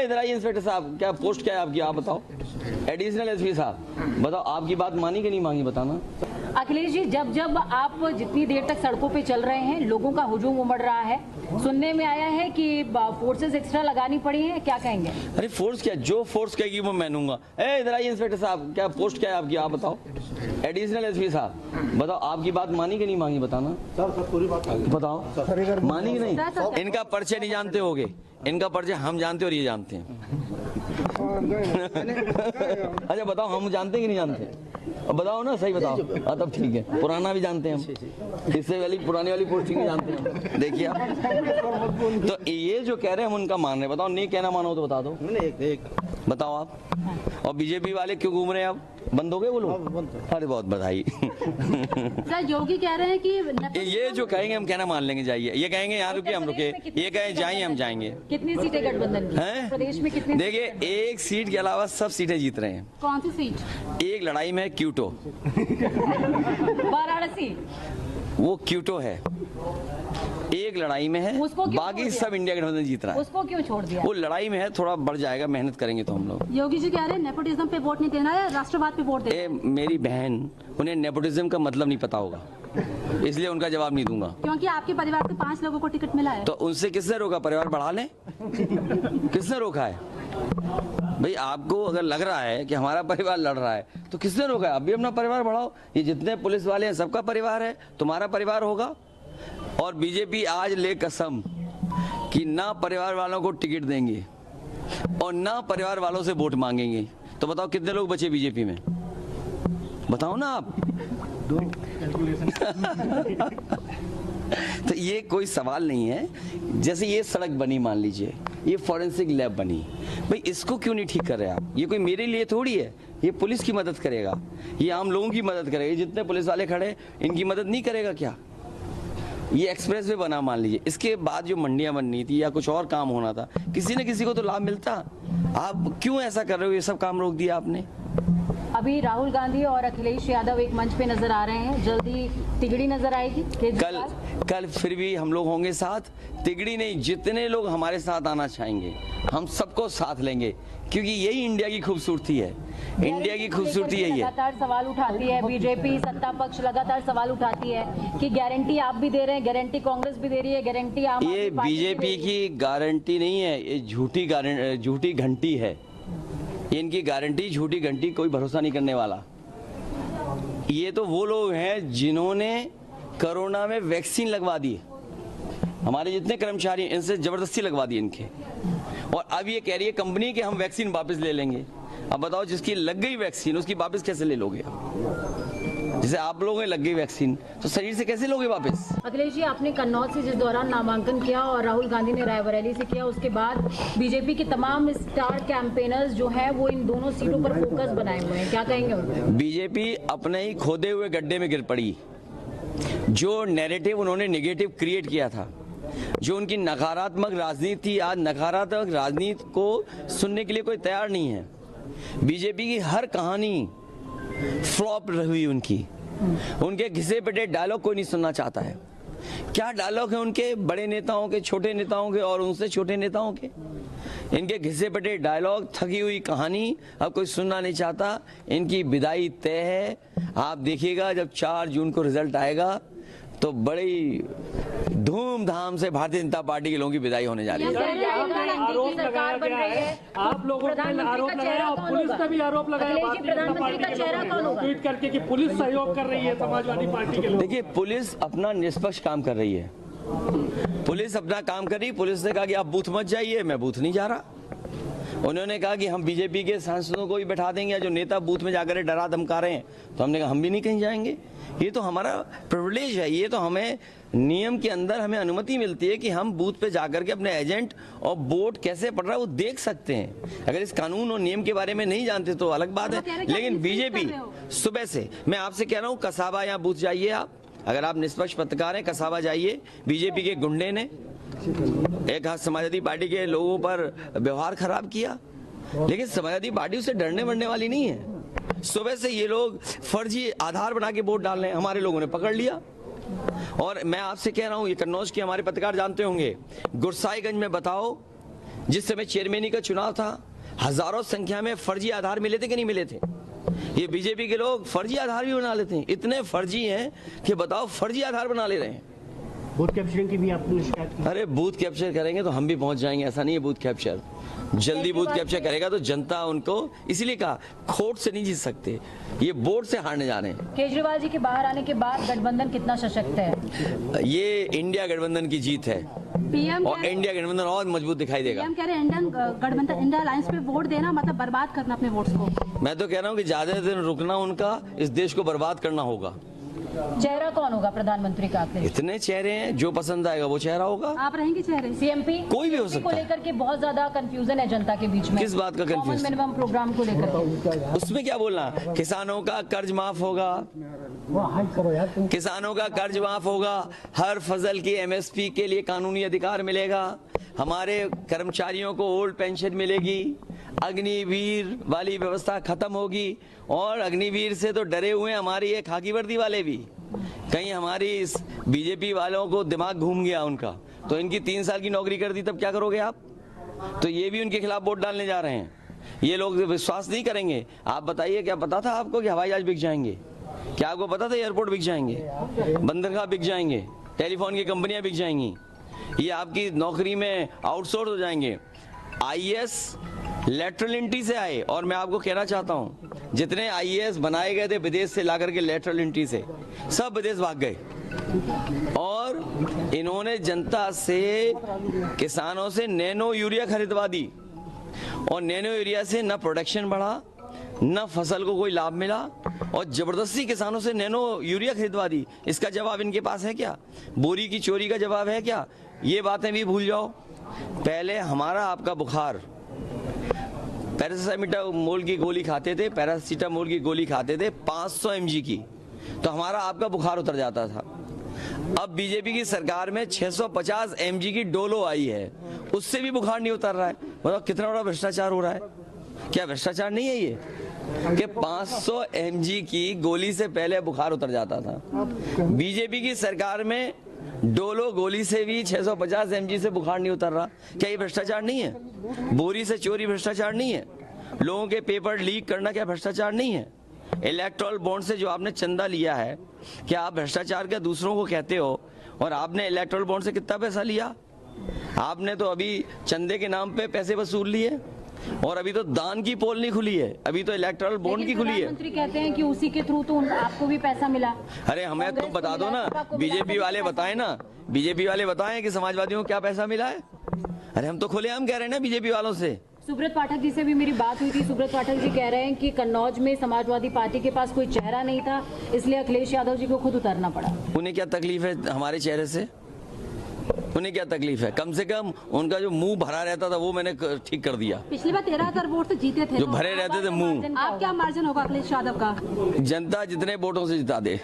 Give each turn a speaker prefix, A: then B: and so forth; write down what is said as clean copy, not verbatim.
A: इधर आइए इंस्पेक्टर साहब, क्या पोस्ट क्या है आपकी, आप बताओ। एडिशनल एसपी साहब बताओ, आपकी बात मानी कि नहीं मांगी, बताना।
B: अखिलेश जी, जब जब आप जितनी देर तक सड़कों पे चल रहे हैं, लोगों का हुजूम उमड़ रहा है, सुनने में आया है कि फोर्सेस एक्स्ट्रा लगानी पड़ी है, क्या कहेंगे?
A: अरे फोर्स क्या, जो फोर्स कहेगी वो मैं लूंगा। इधर आइए इंस्पेक्टर साहब, क्या पोस्ट क्या है आपकी, आप बताओ। एडिशनल एसपी साहब बताओ, आपकी बात मानी कि नहीं मांगी, बताना।
C: सर पूरी बात
A: बताओ, मानी कि नहीं? इनका परिचय नहीं जानते होगे, इनका परिचय हम जानते और ये जानते हैं। अच्छा बताओ, हम जानते हैं कि नहीं जानते? अब बताओ ना, सही बताओ। हाँ तब ठीक है, पुराना भी जानते हैं हम, इससे वाली पुरानी वाली पोस्टिंग भी जानते हैं। देखिए आप, तो ये जो कह रहे हैं हम उनका मान रहे हैं। बताओ, नहीं कहना मानो तो बता दो। बताओ आप। और बीजेपी वाले क्यों घूम रहे हैं अब, बंद हो गए वो लोग? अरे बहुत बधाई।
B: सर योगी कह रहे हैं कि
A: ये जो कहेंगे हम कहना मान लेंगे, जाइए। ये कहेंगे यहाँ रुके हम रुके, ये कहें जाइए हम जाएंगे।
B: कितनी सीटें गठबंधन की
A: हैं?
B: प्रदेश में कितनी?
A: देखिए, एक सीट के अलावा सब सीटें जीत रहे हैं।
B: कौन सी सीट?
A: एक लड़ाई में क्यूटो,
B: वाराणसी,
A: वो क्यूटो है, एक लड़ाई में है,
B: उसको क्यों
A: बाकी
B: छोड़ दिया?
A: सब इंडिया गठबंधन जीत रहा है।
B: उसको क्यों छोड़ दिया?
A: वो लड़ाई में है, थोड़ा बढ़ जाएगा, मेहनत करेंगे तो हम लोग।
B: योगी जी कह रहे हैं नेपोटिज्म पे वोट नहीं देना है, राष्ट्रवाद पे वोट देना है।
A: मेरी बहन, उन्हें नेपोटिज्म का मतलब नहीं पता होगा, इसलिए उनका जवाब नहीं दूंगा।
B: क्योंकि आपके परिवार के 5 लोगों को टिकट मिला है।
A: तो उनसे किसने रोका? परिवार बढ़ा लें, किसने रोका है भाई? आपको अगर लग रहा है कि हमारा परिवार लड़ रहा है तो किसने रोका है? अब भी अपना परिवार बढ़ाओ। ये जितने पुलिस वाले हैं सबका परिवार है, तुम्हारा परिवार होगा। और बीजेपी आज ले कसम कि ना परिवार वालों को टिकट देंगे और ना परिवार वालों से वोट मांगेंगे। तो बताओ कितने लोग बचे बीजेपी में, बताओ ना आप। तो ये कोई सवाल नहीं है। जैसे ये सड़क बनी, मान लीजिए ये फॉरेंसिक लैब बनी, भाई इसको क्यों नहीं ठीक कर रहे आप? ये कोई मेरे लिए थोड़ी है, ये पुलिस की मदद करेगा, ये आम लोगों की मदद करेगा। जितने पुलिस वाले खड़े इनकी मदद नहीं करेगा क्या? ये एक्सप्रेस वे बना, मान लीजिए, इसके बाद जो मंडियां बननी थी या कुछ और काम होना था, किसी न किसी को तो लाभ मिलता। आप क्यों ऐसा कर रहे हो? ये सब काम रोक दिया आपने।
B: अभी राहुल गांधी और अखिलेश यादव एक मंच पे नजर आ रहे हैं, जल्दी तिगड़ी नजर आएगी।
A: कल फिर भी हम लोग होंगे साथ। तिगड़ी नहीं, जितने लोग हमारे साथ आना चाहेंगे हम सबको साथ लेंगे, क्योंकि यही इंडिया की खूबसूरती है। इंडिया की खूबसूरती यही है।
B: लगातार सवाल उठाती है बीजेपी, सत्ता पक्ष लगातार सवाल उठाती है कि गारंटी आप भी दे रहे हैं, गारंटी कांग्रेस भी दे रही है, गारंटी आम आदमी
A: ये
B: पार्टी
A: बीजेपी की गारंटी नहीं है, ये झूठी घंटी है। इनकी गारंटी झूठी घंटी, कोई भरोसा नहीं करने वाला। ये तो वो लोग हैं जिन्होंने कोरोना में वैक्सीन लगवा दी। हमारे जितने कर्मचारी इनसे जबरदस्ती लगवा दी इनके, और अब ये कह रही है कंपनी कि हम वैक्सीन वापस ले लेंगे। अब बताओ, जिसकी लग गई वैक्सीन उसकी वापस कैसे ले लोगे? जैसे आप लोगों ने लग गई वैक्सीन तो शरीर से कैसे लोगे वापस?
B: अखिलेश जी, आपने कन्नौज से जिस दौरान नामांकन किया और राहुल गांधी ने रायबरेली से किया, उसके बाद बीजेपी के तमाम स्टार कैंपेनर्स जो हैं वो इन दोनों सीटों पर फोकस बनाए हुए हैं, क्या कहेंगे उनको?
A: बीजेपी अपने ही खोदे हुए गड्ढे में गिर पड़ी। जो नैरेटिव उन्होंने नेगेटिव क्रिएट किया था, जो उनकी नकारात्मक राजनीति थी, आज नकारात्मक राजनीति को सुनने के लिए कोई तैयार नहीं है। बीजेपी की हर कहानी फ्लॉप रही उनकी। उनके घिसे पिटे डायलॉग कोई नहीं सुनना चाहता है। क्या डायलॉग है उनके, बड़े नेताओं के, छोटे नेताओं के और उनसे छोटे नेताओं के? इनके घिसे पिटे डायलॉग, थकी हुई कहानी अब कोई सुनना नहीं चाहता। इनकी विदाई तय है। आप देखिएगा जब 4 जून को रिजल्ट आएगा तो बड़ी धूमधाम से भारतीय जनता पार्टी के लोगों की विदाई होने जा रही है।
C: आरोप लगाया गया है, आप लोगों ने आरोप लगाया और पुलिस ने भी आरोप लगाया भारतीय जनता पार्टी के लोगों ने ट्वीट करके कि पुलिस सहयोग कर रही है समाजवादी पार्टी के लोग।
A: देखिए, पुलिस अपना निष्पक्ष काम कर रही है। पुलिस अपना काम कर रही। पुलिस ने कहा कि आप बूथ मत जाइए, मैं बूथ नहीं जा रहा। उन्होंने कहा कि हम बीजेपी के सांसदों को भी बैठा देंगे, जो नेता बूथ में जाकर डरा धमका रहे हैं, तो हमने कहा हम भी नहीं कहीं जाएंगे। ये तो हमारा प्रिविलेज है, ये तो हमें नियम के अंदर हमें अनुमति मिलती है कि हम बूथ पे जाकर के अपने एजेंट और वोट कैसे पड़ रहा है वो देख सकते हैं। अगर इस कानून और नियम के बारे में नहीं जानते तो अलग बात है। लेकिन बीजेपी सुबह से, मैं आपसे कह रहा हूँ, कसाबा या बूथ जाइए आप, अगर आप निष्पक्ष पत्रकार हैं, कसाबा जाइए। बीजेपी के गुंडे ने एक हाथ समाजवादी पार्टी के लोगों पर व्यवहार खराब किया, लेकिन समाजवादी पार्टी उससे डरने मरने वाली नहीं है। सुबह से ये लोग फर्जी आधार बना के वोट डाल रहे हैं, हमारे लोगों ने पकड़ लिया। और मैं आपसे कह रहा हूं, ये कन्नौज के हमारे पत्रकार जानते होंगे, गुरसाईगंज में बताओ जिस समय चेयरमैनी का चुनाव था, हजारों संख्या में फर्जी आधार मिले थे कि नहीं मिले थे? ये बीजेपी के लोग फर्जी आधार भी बना लेते हैं, इतने फर्जी हैं कि बताओ, फर्जी आधार बना ले रहे हैं।
D: बूथ कैप्चरिंग की भी आपने शिकायत की?
A: अरे बूथ कैप्चर करेंगे तो हम भी पहुंच जाएंगे, ऐसा नहीं है। बूथ कैप्चर जल्दी बूथ कैप्चर करेगा तो जनता उनको, इसीलिए कहा खोट से नहीं जीत सकते, ये वोट से हारने जा रहे हैं।
B: केजरीवाल जी के बाहर आने के बाद गठबंधन कितना सशक्त है?
A: ये इंडिया गठबंधन की जीत है
E: पीएम
A: और इंडिया गठबंधन और मजबूत दिखाई देगा।
E: पीएम कह रहे हैं इंडियन गठबंधन, इंडिया अलायंस पे वोट देना मतलब बर्बाद करना अपने वोट्स को।
A: मैं तो कह रहा हूँ कि ज्यादा दिन रुकना उनका, इस देश को बर्बाद करना होगा।
B: चेहरा कौन होगा प्रधानमंत्री का?
A: इतने चेहरे हैं, जो पसंद आएगा वो चेहरा होगा।
E: आप रहेंगे चेहरे?
B: सीएमपी
A: कोई भी हो
B: को
A: सकता है।
B: लेकर के बहुत ज्यादा कंफ्यूजन है जनता के बीच में।
A: किस बात का
B: कॉमन
A: कंफ्यूजन?
B: मिनिमम प्रोग्राम को लेकर के
A: उसमें क्या बोलना? किसानों का कर्ज माफ होगा, किसानों का कर्ज माफ होगा, हर फसल की एमएसपी के लिए कानूनी अधिकार मिलेगा, हमारे कर्मचारियों को ओल्ड पेंशन मिलेगी, अग्निवीर वाली व्यवस्था खत्म होगी। और अग्निवीर से तो डरे हुए हमारी ये खाकी वर्दी वाले भी, कहीं हमारी इस बीजेपी वालों को दिमाग घूम गया उनका, तो इनकी 3 साल की नौकरी कर दी, तब क्या करोगे आप? तो ये भी उनके खिलाफ वोट डालने जा रहे हैं। ये लोग विश्वास नहीं करेंगे। आप बताइए, क्या पता था आपको कि हवाई जहाज बिक जाएंगे? क्या आपको पता था एयरपोर्ट बिक जाएंगे, बंदरगाह बिक जाएंगे, टेलीफोन की कंपनियां बिक जाएंगी, ये आपकी नौकरी में आउटसोर्स हो जाएंगे? आईएएस लेटरल एंट्री से आए, और मैं आपको कहना चाहता हूं, जितने आईएएस बनाए गए थे विदेश से लाकर के लेटरल एंट्री से, सब विदेश भाग गए। और इन्होंने जनता से, किसानों से नैनो यूरिया खरीदवा दी, और नैनो यूरिया से न प्रोडक्शन बढ़ा, न फसल को कोई लाभ मिला, और जबरदस्ती किसानों से नैनो यूरिया खरीदवा दी। इसका जवाब इनके पास है क्या? बोरी की चोरी का जवाब है क्या? ये बातें भी भूल जाओ। पहले हमारा आपका बुखार, पैरासीटामोल की गोली खाते थे, 500 mg की, तो हमारा आपका बुखार उतर जाता था। अब बीजेपी की सरकार में 650 mg की डोलो आई है, उससे भी बुखार नहीं उतर रहा है। मतलब कितना बड़ा भ्रष्टाचार हो रहा है? क्या भ्रष्टाचार नहीं है ये कि 500 mg की गोली से पहले बुखार उतर जाता था? बीजेपी की सरकार में डोलो गोली से भी 650 mg से बुखार नहीं उतर रहा। क्या ये भ्रष्टाचार नहीं है? बोरी से चोरी भ्रष्टाचार नहीं है? लोगों के पेपर लीक करना क्या भ्रष्टाचार नहीं है? इलेक्टोरल बॉन्ड से जो आपने चंदा लिया है, क्या आप भ्रष्टाचार क्या दूसरों को कहते हो? और आपने इलेक्टोरल बॉन्ड से कितना पैसा लिया? आपने तो अभी चंदे के नाम पे पैसे वसूल लिए, और अभी तो दान की पोल नहीं खुली है, अभी तो इलेक्टोरल बॉन्ड की खुली है।
B: प्रधानमंत्री कहते हैं कि उसी के थ्रू तो आपको भी पैसा मिला।
A: अरे हमें तुम बता दो ना, बीजेपी वाले बताएं ना, बीजेपी वाले बताएं कि समाजवादियों को क्या पैसा मिला है। अरे हम तो खुलेआम कह रहे हैं ना बीजेपी वालों से।
B: सुब्रत पाठक जी से भी मेरी बात हुई थी। सुब्रत पाठक जी कह रहे हैं कि कन्नौज में समाजवादी पार्टी के पास कोई चेहरा नहीं था, इसलिए अखिलेश यादव जी को खुद उतरना पड़ा।
A: उन्हें क्या तकलीफ है हमारे चेहरे से? उन्हें क्या तकलीफ है? कम से कम उनका जो मुंह भरा रहता था वो मैंने ठीक कर दिया।
E: पिछली बार 13,000 वोट से जीते थे,
A: जो भरे रहते थे मुंह,
E: आप क्या मार्जिन होगा अखिलेश यादव का?
A: जनता जितने वोटों से जिता दे।